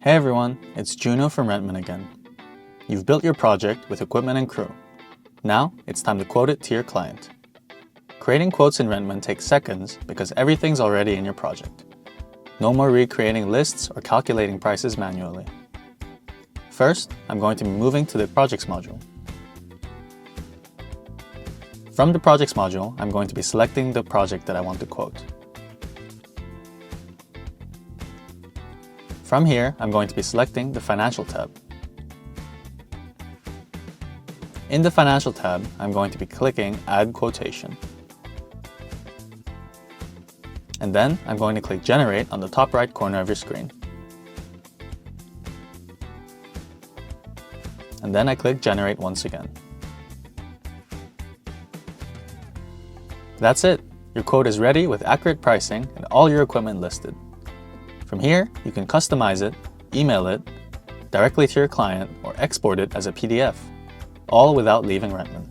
Hey everyone, it's Juno from Rentman again. You've built your project with equipment and crew. Now, it's time to quote it to your client. Creating quotes in Rentman takes seconds because everything's already in your project. No more recreating lists or calculating prices manually. First, I'm going to be moving to the Projects module. From the Projects module, I'm going to be selecting the project that I want to quote. From here, I'm going to be selecting the Financial tab. In the Financial tab, I'm going to be clicking Add Quotation. And then I'm going to click Generate on the top right corner of your screen. And then I click Generate once again. That's it! Your quote is ready with accurate pricing and all your equipment listed. From here, you can customize it, email it, directly to your client, or export it as a PDF, all without leaving Rentman.